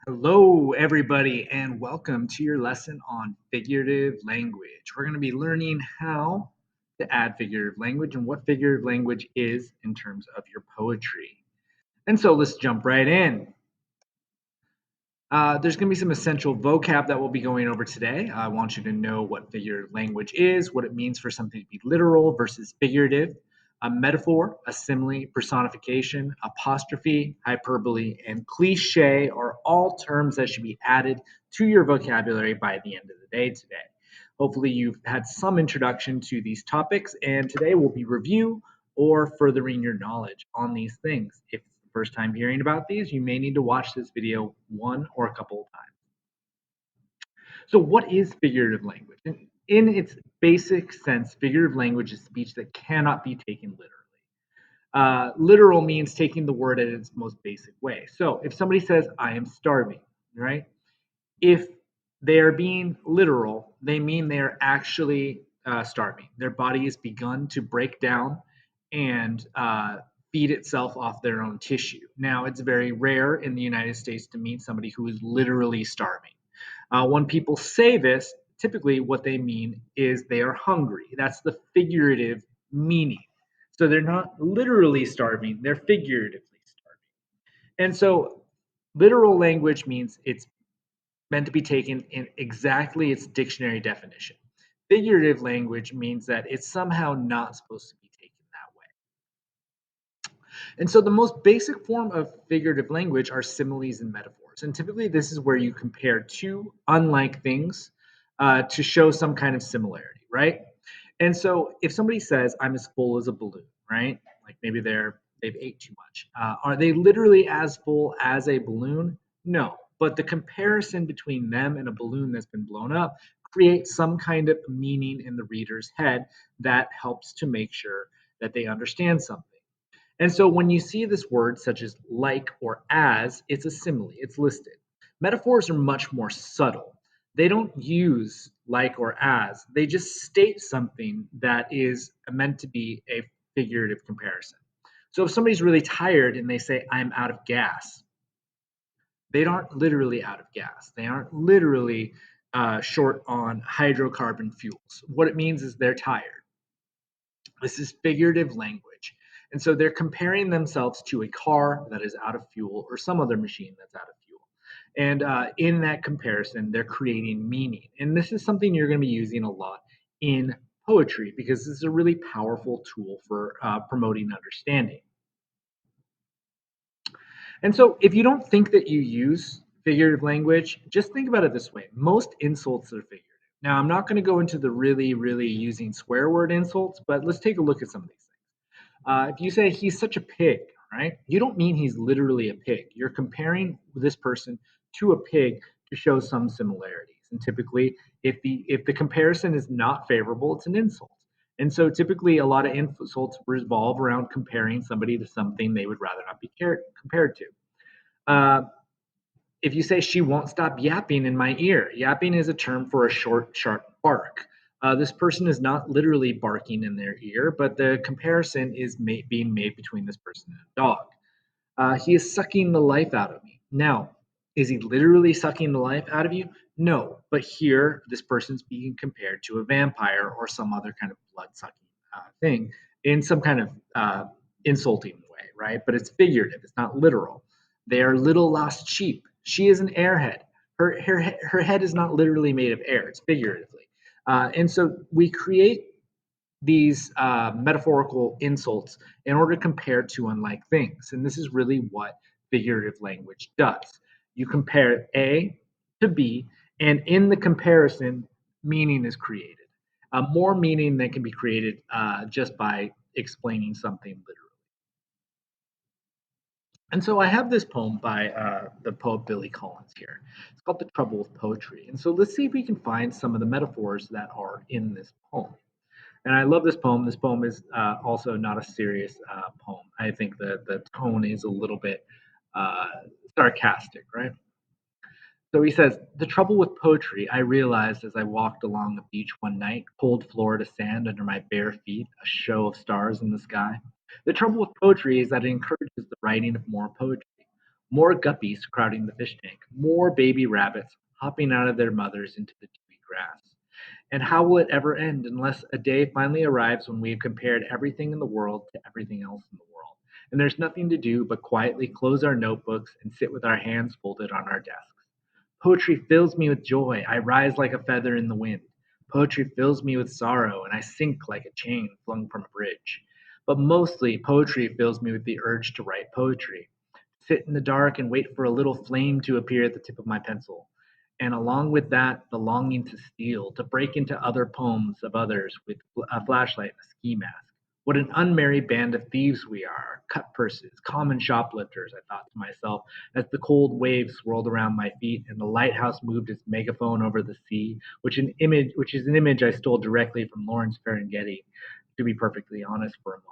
Hello, everybody, and welcome to your lesson on figurative language. We're going to be learning how to add figurative language and what figurative language is in terms of your poetry. And so let's jump right in. There's going to be some essential vocab that we'll be going over today. I want you to know what figurative language is, what it means for something to be literal versus figurative, a metaphor, a simile, personification, apostrophe, hyperbole, and cliche are all terms that should be added to your vocabulary by the end of the day today. Hopefully, you've had some introduction to these topics, and today will be review or furthering your knowledge on these things. If it's the first time hearing about these, you may need to watch this video one or a couple of times. So, what is figurative language? In its basic sense, figurative language is speech that cannot be taken literally. Literal means taking the word at its most basic way. So, if somebody says, I am starving, right? If they are being literal, they mean they are actually starving. Their body has begun to break down and feed itself off their own tissue. Now, it's very rare in the United States to meet somebody who is literally starving. When people say this, typically what they mean is they are hungry. That's the figurative meaning. So they're not literally starving, they're figuratively starving. And so literal language means it's meant to be taken in exactly its dictionary definition. Figurative language means that it's somehow not supposed to be taken that way. And so the most basic form of figurative language are similes and metaphors. And typically, this is where you compare two unlike things to show some kind of similarity, right? And so if somebody says, I'm as full as a balloon, right? Like maybe they've ate too much. Are they literally as full as a balloon? No. But the comparison between them and a balloon that's been blown up creates some kind of meaning in the reader's head that helps to make sure that they understand something. And so when you see this word such as like or as, it's a simile, it's listed. Metaphors are much more subtle. They don't use like or as, they just state something that is meant to be a figurative comparison. So if somebody's really tired and they say, I'm out of gas, they aren't literally out of gas. They aren't literally short on hydrocarbon fuels. What it means is they're tired. This is figurative language. And so they're comparing themselves to a car that is out of fuel or some other machine that's out of fuel. And in that comparison, they're creating meaning. And this is something you're going to be using a lot in poetry because this is a really powerful tool for promoting understanding. And so if you don't think that you use figurative language, just think about it this way. Most insults are figurative. Now, I'm not going to go into the really using swear word insults, but let's take a look at some of these things. If you say he's such a pig, right? You don't mean he's literally a pig. You're comparing this person to a pig to show some similarities. And typically, if the comparison is not favorable, it's an insult. And so typically a lot of insults revolve around comparing somebody to something they would rather not be compared to. Uh, if you say she won't stop yapping in my ear, yapping is a term for a short, sharp bark. This person is not literally barking in their ear, but the comparison is being made between this person and a dog. He is sucking the life out of me. Now, is he literally sucking the life out of you? No, but here this person's being compared to a vampire or some other kind of blood sucking thing in some kind of insulting way, right? But it's figurative, it's not literal. They are little lost sheep. She is an airhead. Her head is not literally made of air, it's figuratively. And so we create these metaphorical insults in order to compare two unlike things. And this is really what figurative language does. You compare A to B, and in the comparison, meaning is created. More meaning than can be created just by explaining something literally. And so I have this poem by the poet Billy Collins here. It's called The Trouble with Poetry. And so let's see if we can find some of the metaphors that are in this poem. And I love this poem. This poem is also not a serious poem. I think the tone is a little bit uh, sarcastic, right? So he says, the trouble with poetry, I realized as I walked along the beach one night, cold Florida sand under my bare feet, a show of stars in the sky. The trouble with poetry is that it encourages the writing of more poetry. More guppies crowding the fish tank, more baby rabbits hopping out of their mothers into the dewy grass. And how will it ever end unless a day finally arrives when we have compared everything in the world to everything else in the world? And there's nothing to do but quietly close our notebooks and sit with our hands folded on our desks. Poetry fills me with joy. I rise like a feather in the wind. Poetry fills me with sorrow, and I sink like a chain flung from a bridge. But mostly, poetry fills me with the urge to write poetry. Sit in the dark and wait for a little flame to appear at the tip of my pencil. And along with that, the longing to steal, to break into other poems of others with a flashlight and a ski mask. What an unmarried band of thieves we are, cut purses, common shoplifters, I thought to myself as the cold waves swirled around my feet and the lighthouse moved its megaphone over the sea, which is an image I stole directly from Lawrence Ferlinghetti, to be perfectly honest for a moment.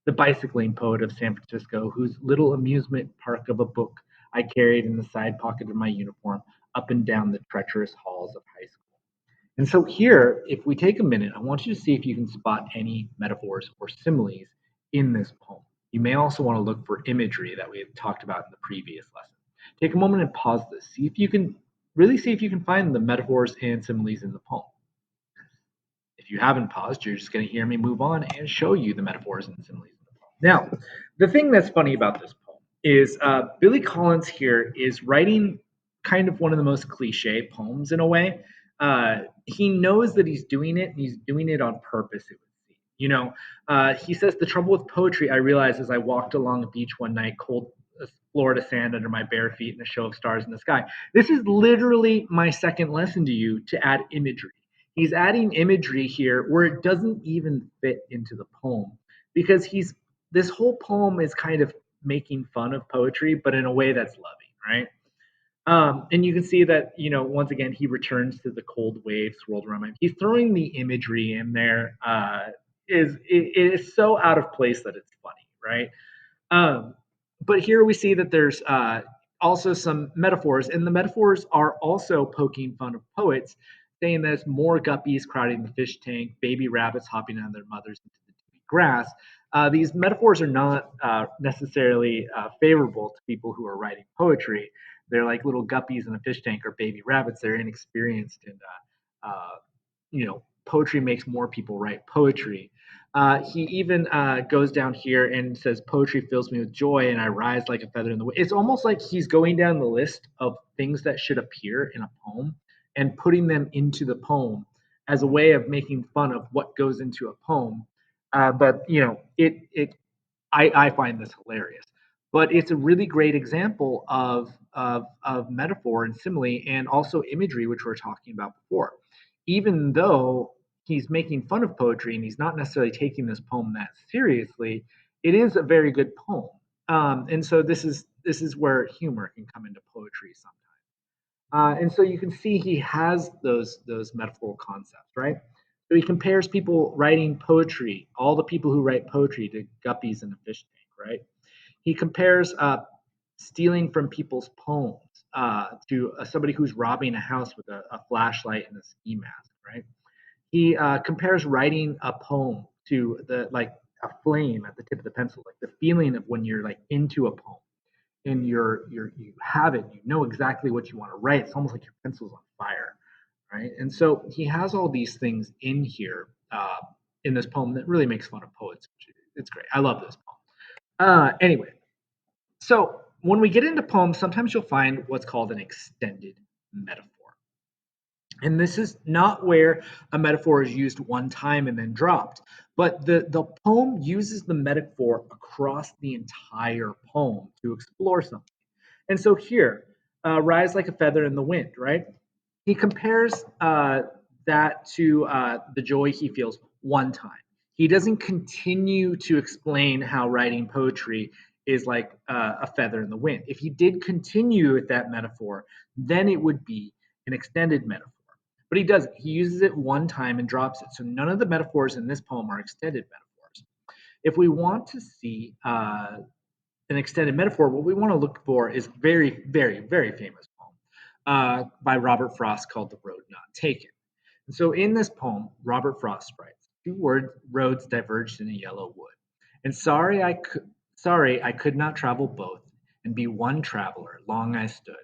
The bicycling poet of San Francisco, whose little amusement park of a book I carried in the side pocket of my uniform up and down the treacherous halls of high school. And so here, if we take a minute, I want you to see if you can spot any metaphors or similes in this poem. You may also want to look for imagery that we had talked about in the previous lesson. Take a moment and pause this. See if you can really see if you can find the metaphors and similes in the poem. If you haven't paused, you're just going to hear me move on and show you the metaphors and similes in the poem. Now, the thing that's funny about this poem is Billy Collins here is writing kind of one of the most cliche poems in a way. He knows that he's doing it, and he's doing it on purpose. It would seem. He says the trouble with poetry I realized as I walked along a beach one night, cold Florida sand under my bare feet, and a show of stars in the sky. This is literally my second lesson to you to add imagery. He's adding imagery here where it doesn't even fit into the poem because he's this whole poem is kind of making fun of poetry, but in a way that's loving, right? And you can see that, once again, he returns to the cold waves swirled around him. He's throwing the imagery in there. It is so out of place that it's funny, right? Um, but here we see that there's also some metaphors, and the metaphors are also poking fun of poets, saying that it's more guppies crowding the fish tank, baby rabbits hopping on their mothers into the dewy grass. These metaphors are not necessarily favorable to people who are writing poetry. They're like little guppies in a fish tank or baby rabbits. They're inexperienced, and poetry makes more people write poetry. He even goes down here and says, "Poetry fills me with joy, and I rise like a feather in the wind." It's almost like he's going down the list of things that should appear in a poem and putting them into the poem as a way of making fun of what goes into a poem. But I find this hilarious. But it's a really great example of metaphor and simile and also imagery, which we were talking about before. Even though he's making fun of poetry and he's not necessarily taking this poem that seriously, it is a very good poem. And so this is where humor can come into poetry sometimes. And so you can see he has those metaphorical concepts, right? So he compares people writing poetry, all the people who write poetry, to guppies in a fish tank, right? He compares stealing from people's poems to somebody who's robbing a house with a flashlight and a ski mask, right? He compares writing a poem to the like a flame at the tip of the pencil, like the feeling of when you're like into a poem and you have it, you know exactly what you want to write. It's almost like your pencil's on fire, right? And so he has all these things in here in this poem that really makes fun of poets. It's great. I love this poem. Anyway, so when we get into poems, sometimes you'll find what's called an extended metaphor. And this is not where a metaphor is used one time and then dropped, but the poem uses the metaphor across the entire poem to explore something. And so here, rise like a feather in the wind, right? He compares that to the joy he feels one time. He doesn't continue to explain how writing poetry is like a feather in the wind. If he did continue with that metaphor, then it would be an extended metaphor. But he doesn't. He uses it one time and drops it. So none of the metaphors in this poem are extended metaphors. If we want to see an extended metaphor, what we want to look for is very, very, very famous poem by Robert Frost called "The Road Not Taken." And so in this poem, Robert Frost writes, roads diverged in a yellow wood. And sorry I could not travel both. and be one traveler. Long I stood,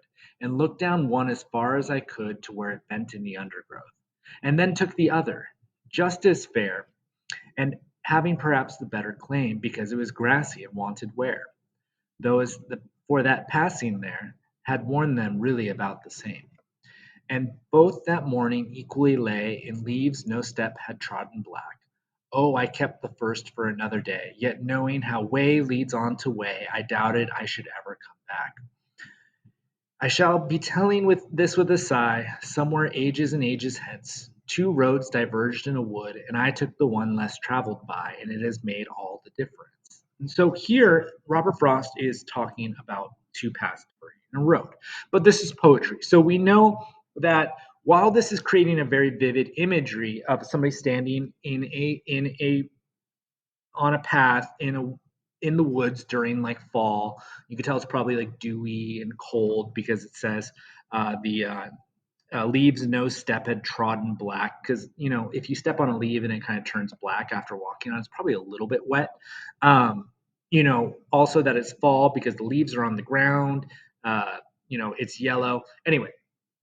and looked down one as far as I could to where it bent in the undergrowth, and then took the other, just as fair, and having perhaps the better claim, because it was grassy and wanted wear, though as the, for that passing there had worn them really about the same. And both that morning equally lay in leaves no step had trodden black. Oh, I kept the first for another day, yet knowing how way leads on to way, I doubted I should ever come back. I shall be telling with this with a sigh, somewhere ages and ages hence. Two roads diverged in a wood, and I took the one less traveled by, and it has made all the difference. And so here, Robert Frost is talking about two paths in a road, but this is poetry. So we know that while this is creating a very vivid imagery of somebody standing in a on a path in the woods during like fall. You can tell it's probably like dewy and cold because it says the leaves no step had trodden black. Because if you step on a leaf and it kind of turns black after walking on, it's probably a little bit wet. Also that it's fall because the leaves are on the ground. It's yellow. Anyway,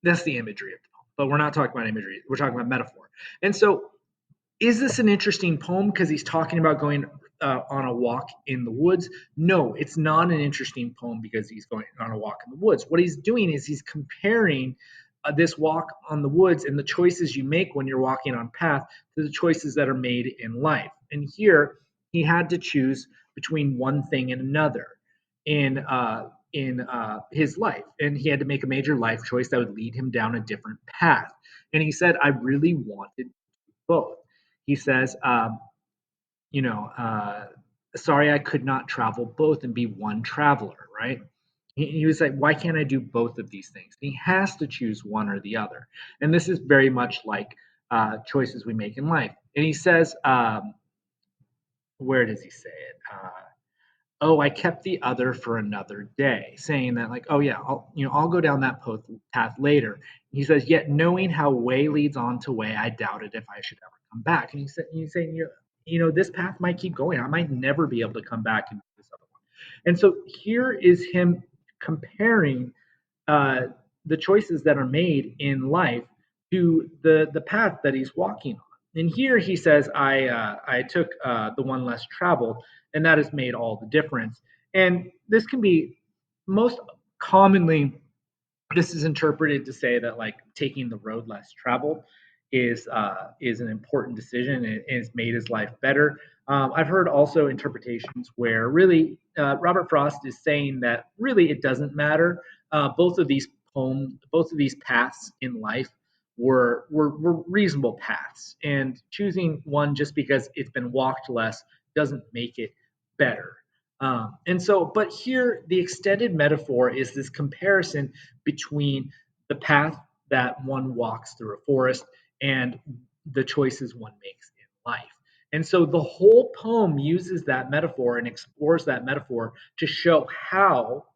that's the imagery of the poem. But we're not talking about imagery. We're talking about metaphor. And so is this an interesting poem because he's talking about going on a walk in the woods? No, it's not an interesting poem because he's going on a walk in the woods. What he's doing is he's comparing this walk on the woods and the choices you make when you're walking on path to the choices that are made in life. And here he had to choose between one thing and another in his life, and he had to make a major life choice that would lead him down a different path. And he said, "I really wanted both." He says, you know, uh, sorry I could not travel both and be one traveler, right? He was like, why can't I do both of these things? He has to choose one or the other. And this is very much like choices we make in life. And he says, where does he say it? Oh, I kept the other for another day, saying that like, oh yeah, I'll go down that path later. He says, yet knowing how way leads on to way, I doubted if I should ever come back. And he's saying, this path might keep going. I might never be able to come back and do this other one. And so here is him comparing uh, the choices that are made in life to the path that he's walking on. And here he says, I took the one less traveled, and that has made all the difference. And this can be most commonly this is interpreted to say that like taking the road less traveled is an important decision and it's made his life better. I've heard also interpretations where really Robert Frost is saying that really it doesn't matter. Both of these paths in life were reasonable paths, and choosing one just because it's been walked less doesn't make it better. But here the extended metaphor is this comparison between the path that one walks through a forest and the choices one makes in life. And so the whole poem uses that metaphor and explores that metaphor to show how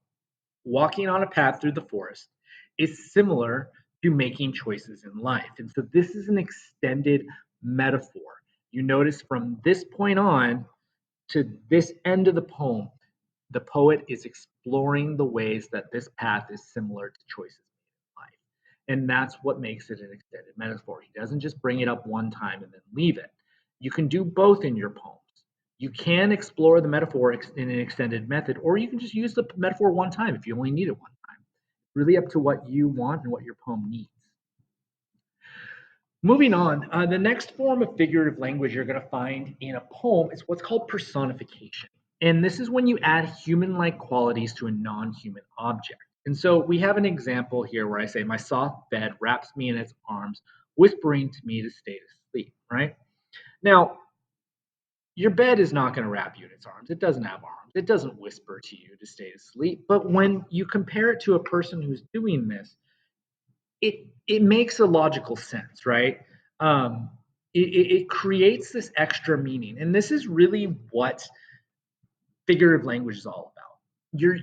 walking on a path through the forest is similar to making choices in life. And so this is an extended metaphor. You notice from this point on to this end of the poem, the poet is exploring the ways that this path is similar to choices made in life. And that's what makes it an extended metaphor. He doesn't just bring it up one time and then leave it. You can do both in your poems. You can explore the metaphor in an extended method, or you can just use the metaphor one time if you only need it one time. It's really up to what you want and what your poem needs. Moving on, the next form of figurative language you're going to find in a poem is what's called personification. And this is when you add human like qualities to a non human object. And so we have an example here where I say, my soft bed wraps me in its arms, whispering to me to stay to sleep, right? Now, your bed is not going to wrap you in its arms. It doesn't have arms. It doesn't whisper to you to stay to sleep. But when you compare it to a person who's doing this, it makes a logical sense, right? It creates this extra meaning, and this is really what figurative language is all about.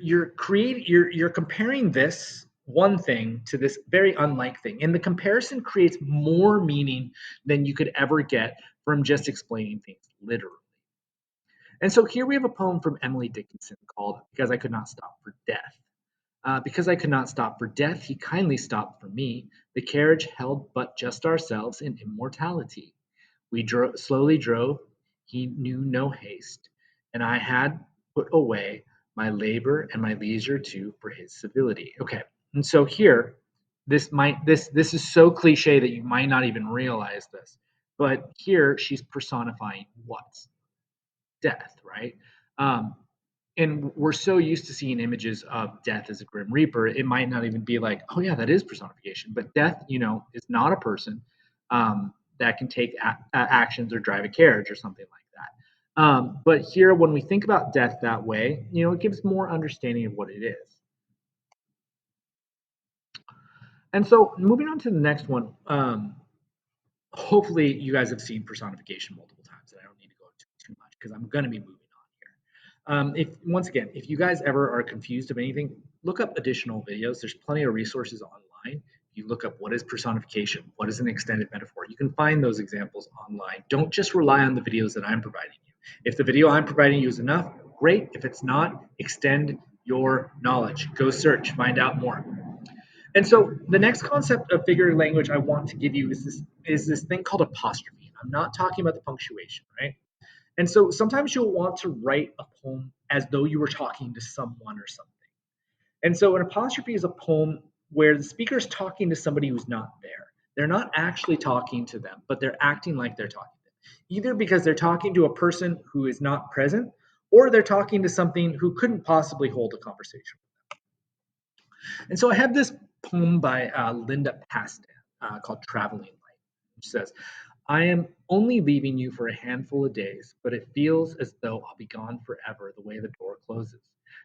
You're comparing this one thing to this very unlike thing, and the comparison creates more meaning than you could ever get from just explaining things literally. And so here we have a poem from Emily Dickinson called Because I Could Not Stop for Death. Because I could not stop for death, he kindly stopped for me. The carriage held but just ourselves in immortality. Slowly drove, he knew no haste, and I had put away my labor and my leisure too for his civility. Okay, and so here, this is so cliche that you might not even realize this, but here she's personifying what? Death, right? Um, and we're so used to seeing images of death as a grim reaper, it might not even be like, oh yeah, that is personification. But death, is not a person that can take actions or drive a carriage or something like that. But here, when we think about death that way, it gives more understanding of what it is. And so, moving on to the next one, hopefully you guys have seen personification multiple times, and I don't need to go into it too much because I'm going to be moving on here. If once again, if you guys ever are confused of anything, look up additional videos. There's plenty of resources online. You look up what is personification, what is an extended metaphor. You can find those examples online. Don't just rely on the videos that I'm providing you. If the video I'm providing you is enough, great. If it's not, extend your knowledge. Go search, find out more. And so the next concept of figurative language I want to give you is this thing called apostrophe. I'm not talking about the punctuation, right? And so sometimes you'll want to write a poem as though you were talking to someone or something. And so an apostrophe is a poem where the speaker is talking to somebody who's not there. They're not actually talking to them, but they're acting like they're talking to them. Either because they're talking to a person who is not present, or they're talking to something who couldn't possibly hold a conversation. And so I have this poem by Linda Pastan called Traveling Light, which says, I am only leaving you for a handful of days, but it feels as though I'll be gone forever the way the door closes.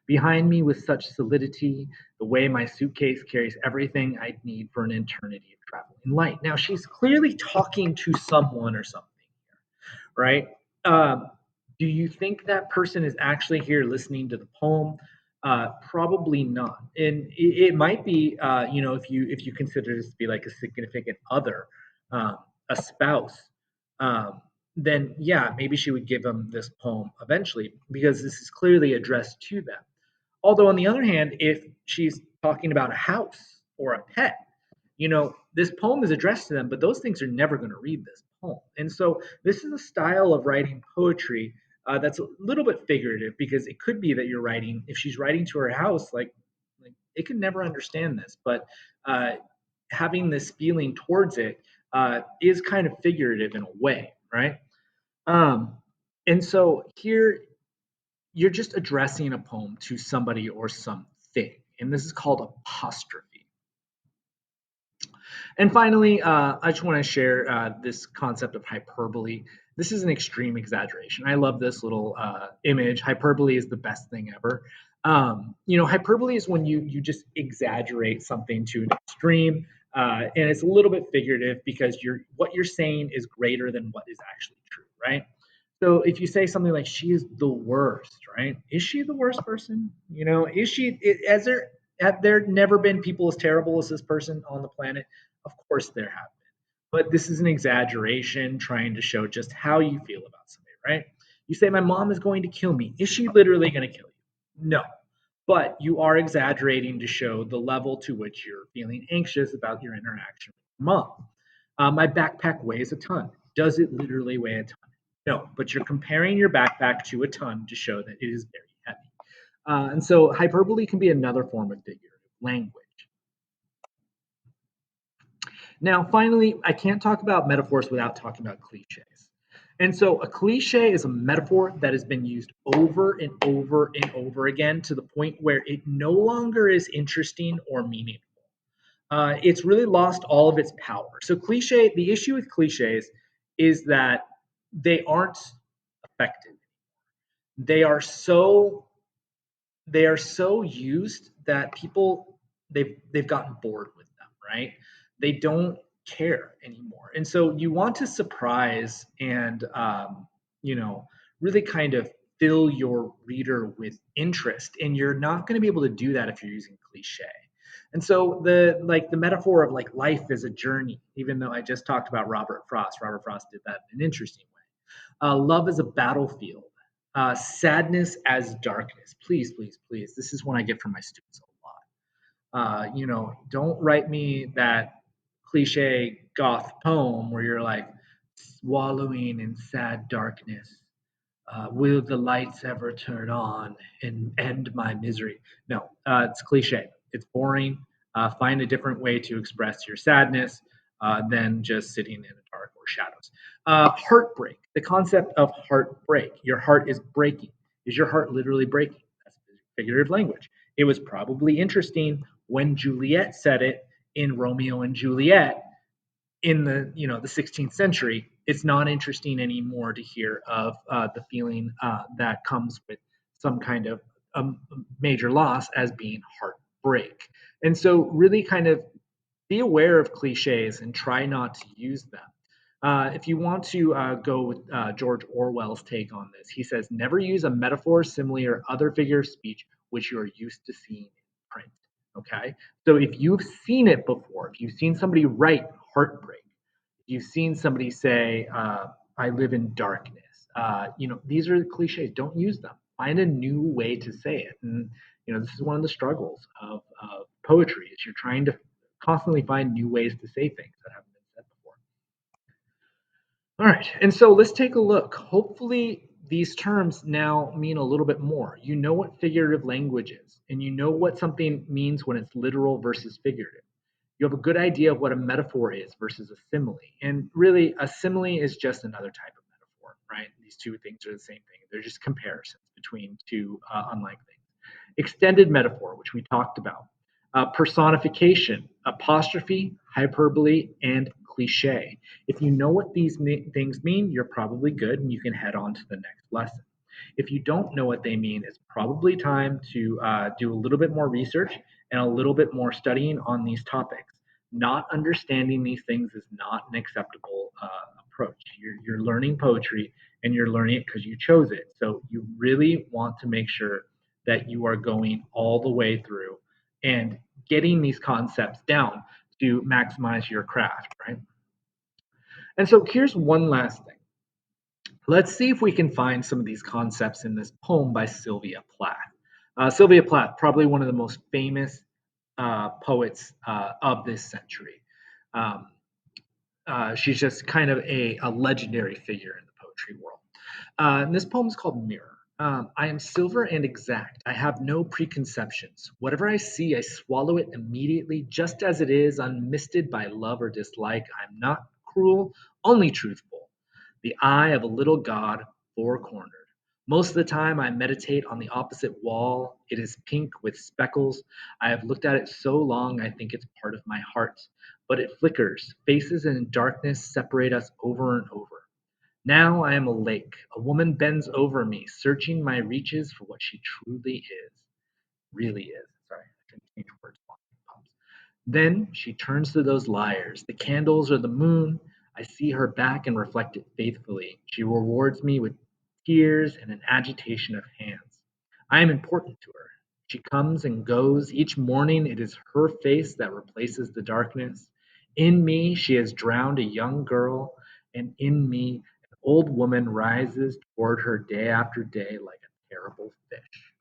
Behind me with such solidity, the way my suitcase carries everything I'd need for an eternity of traveling light. Now, she's clearly talking to someone or something, right? Um, do you think that person is actually here listening to the poem? Probably not. And it might be, if you consider this to be like a significant other, a spouse, then yeah, maybe she would give them this poem eventually because this is clearly addressed to them. Although on the other hand, if she's talking about a house or a pet, this poem is addressed to them, but those things are never going to read this poem. And so this is a style of writing poetry that's a little bit figurative because it could be that you're writing, if she's writing to her house, like it could never understand this, but uh, having this feeling towards it is kind of figurative in a way, right? Um, and so here you're just addressing a poem to somebody or something, and this is called apostrophe. And finally, I just want to share this concept of hyperbole. This is an extreme exaggeration. I love this little image. Hyperbole is the best thing ever. Hyperbole is when you just exaggerate something to an extreme, and it's a little bit figurative because what you're saying is greater than what is actually true, right? So if you say something like "she is the worst," right? Is she the worst person? Is she? Has there have there never been people as terrible as this person on the planet? Of course there have been. But this is an exaggeration trying to show just how you feel about somebody, right? You say, my mom is going to kill me. Is she literally going to kill you? No. But you are exaggerating to show the level to which you're feeling anxious about your interaction with your mom. My backpack weighs a ton. Does it literally weigh a ton? No, but you're comparing your backpack to a ton to show that it is very heavy. And so hyperbole can be another form of figurative language. Now, finally, I can't talk about metaphors without talking about cliches. And so a cliche is a metaphor that has been used over and over and over again to the point where it no longer is interesting or meaningful. It's really lost all of its power. So the issue with cliches is that they aren't effective. They are so they are so used that people they've gotten bored with them, right? They don't care anymore, and so you want to surprise and you know really kind of fill your reader with interest, and you're not going to be able to do that if you're using cliche. And so the metaphor of like life is a journey, even though I just talked about Robert Frost. Robert Frost did that in an interesting way. Love is a battlefield. Sadness as darkness. Please, please, please. This is one I get from my students a lot. Don't write me that cliche goth poem where you're like swallowing in sad darkness. Will the lights ever turn on and end my misery? No, it's cliche. It's boring. Find a different way to express your sadness than just sitting in the dark or shadows. Heartbreak. The concept of heartbreak. Your heart is breaking. Is your heart literally breaking? That's figurative language. It was probably interesting when Juliet said it in Romeo and Juliet in the 16th century. It's not interesting anymore to hear of the feeling that comes with some kind of major loss as being heartbreak. And so really kind of be aware of cliches and try not to use them. If you want to go with George Orwell's take on this, he says, never use a metaphor, simile, or other figure of speech which you are used to seeing in print. Okay? So if you've seen it before, if you've seen somebody write heartbreak, if you've seen somebody say, I live in darkness, these are cliches. Don't use them. Find a new way to say it. And, this is one of the struggles of poetry is you're trying to constantly find new ways to say things that haven't been said before. All right, and so let's take a look. Hopefully, these terms now mean a little bit more. You know what figurative language is, and you know what something means when it's literal versus figurative. You have a good idea of what a metaphor is versus a simile. And really, a simile is just another type of metaphor, right? These two things are the same thing. They're just comparisons between two unlike things. Extended metaphor, which we talked about. Personification, apostrophe, hyperbole, and cliche. If you know what these things mean, you're probably good and you can head on to the next lesson. If you don't know what they mean, it's probably time to do a little bit more research and a little bit more studying on these topics. Not understanding these things is not an acceptable approach. You're learning poetry and you're learning it because you chose it. So you really want to make sure that you are going all the way through and getting these concepts down to maximize your craft, right? And so here's one last thing. Let's see if we can find some of these concepts in this poem by Sylvia Plath. Sylvia Plath, probably one of the most famous poets of this century. Um, she's just kind of a legendary figure in the poetry world. And this poem is called Mirror. I am silver and exact. I have no preconceptions. Whatever I see, I swallow it immediately, just as it is, unmisted by love or dislike. I'm not cruel, only truthful. The eye of a little god, four cornered. Most of the time, I meditate on the opposite wall. It is pink with speckles. I have looked at it so long, I think it's part of my heart. But it flickers. Faces in darkness separate us over and over. Now I am a lake. A woman bends over me, searching my reaches for what she truly is. Really is. Sorry, I can change words. Then she turns to those liars. The candles or the moon. I see her back and reflect it faithfully. She rewards me with tears and an agitation of hands. I am important to her. She comes and goes. Each morning it is her face that replaces the darkness. In me she has drowned a young girl, and in me an old woman rises toward her day after day like a terrible fish.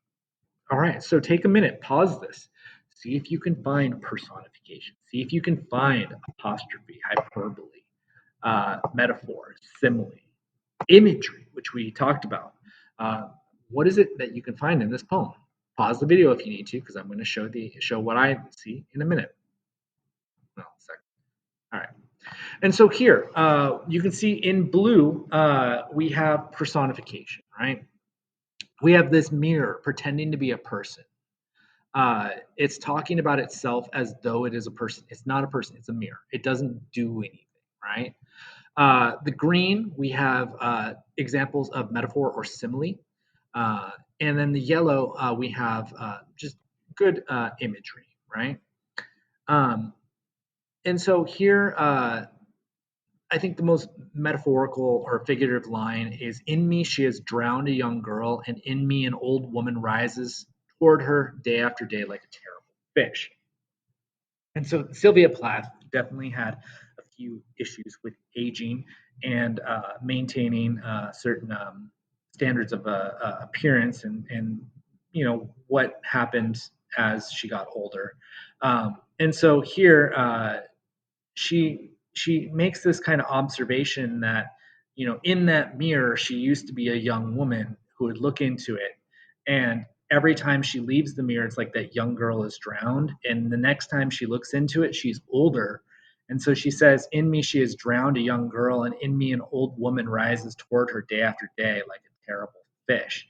All right, so take a minute, pause this. See if you can find personification. See if you can find apostrophe, hyperbole, metaphor, simile, imagery, which we talked about. Uh, what is it that you can find in this poem? Pause the video if you need to, because I'm going to show what I see in a minute. No, second. All right. And so here, you can see in blue, we have personification, right? We have this mirror pretending to be a person. It's talking about itself as though it is a person. It's not a person, it's a mirror. It doesn't do anything, right? The green, we have examples of metaphor or simile. And then the yellow, we have just good imagery, right? Um, and so here, I think the most metaphorical or figurative line is in me she has drowned a young girl, and in me an old woman rises toward her day after day like a terrible fish. And so Sylvia Plath definitely had a few issues with aging and maintaining certain standards of appearance and what happened as she got older. And so here she makes this kind of observation that in that mirror she used to be a young woman who would look into it, and every time she leaves the mirror it's like that young girl is drowned, and the next time she looks into it she's older. And so she says, in me she has drowned a young girl, and in me an old woman rises toward her day after day like a terrible fish.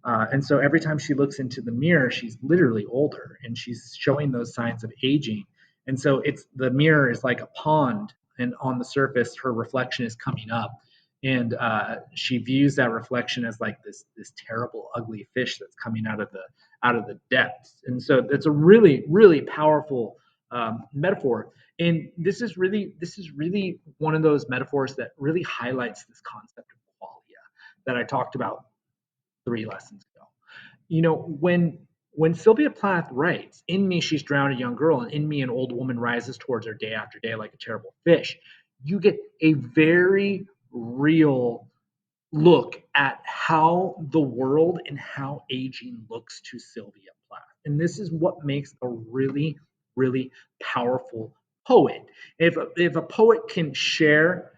And so every time she looks into the mirror she's literally older, and she's showing those signs of aging. And so it's the mirror is like a pond, and on the surface her reflection is coming up, and she views that reflection as like this terrible ugly fish that's coming out of the depths. And so that's a really powerful metaphor. And this is really one of those metaphors that really highlights this concept of qualia that I talked about 3 lessons ago. When Sylvia Plath writes, "In me she's drowned a young girl, and in me an old woman rises towards her day after day like a terrible fish," you get a very real look at how the world and how aging looks to Sylvia Plath. And this is what makes a really powerful poet. If a poet can share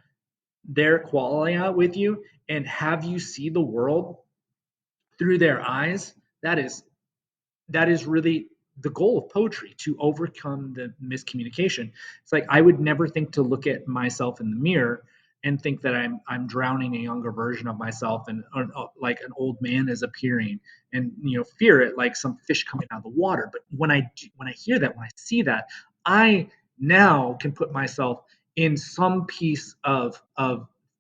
their qualia with you and have you see the world through their eyes, that is really the goal of poetry, to overcome the miscommunication. It's like I would never think to look at myself in the mirror and think that I'm drowning a younger version of myself, and like an old man is appearing, and fear it like some fish coming out of the water. But when I hear that, when I see that, I now can put myself in some piece of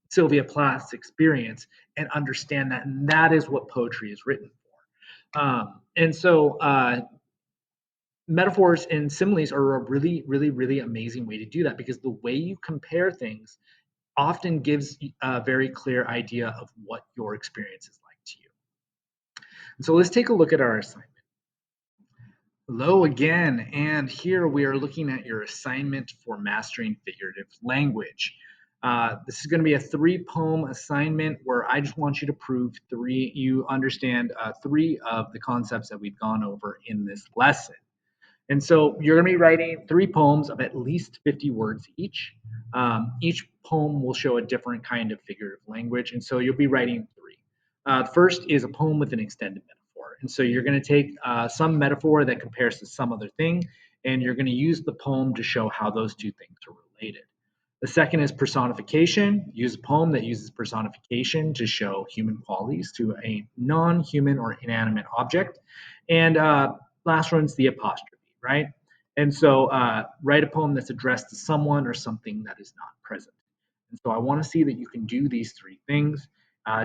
Sylvia Plath's experience and understand that, and that is what poetry is written for. And so metaphors and similes are a really amazing way to do that, because the way you compare things often gives a very clear idea of what your experience is like to you. And so let's take a look at our assignment. Hello again, and here we are looking at your assignment for mastering figurative language. This is going to be a 3-poem assignment where I just want you to prove you understand 3 of the concepts that we've gone over in this lesson. And so you're going to be writing 3 poems of at least 50 words each. Each poem will show a different kind of figurative language, and so you'll be writing 3. The first is a poem with an extended metaphor. And so you're going to take some metaphor that compares to some other thing, and you're going to use the poem to show how those 2 things are related. The second is personification. Use a poem that uses personification to show human qualities to a non-human or inanimate object. And last one's the apostrophe, right? And so write a poem that's addressed to someone or something that is not present. And so I want to see that you can do these 3 things.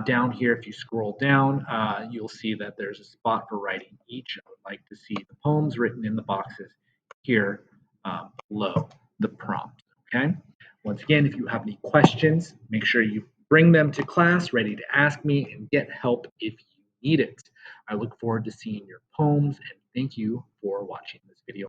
Down here, if you scroll down, you'll see that there's a spot for writing each. I would like to see the poems written in the boxes here below the prompt, okay? Once again, if you have any questions, make sure you bring them to class ready to ask me and get help if you need it. I look forward to seeing your poems, and thank you for watching this video.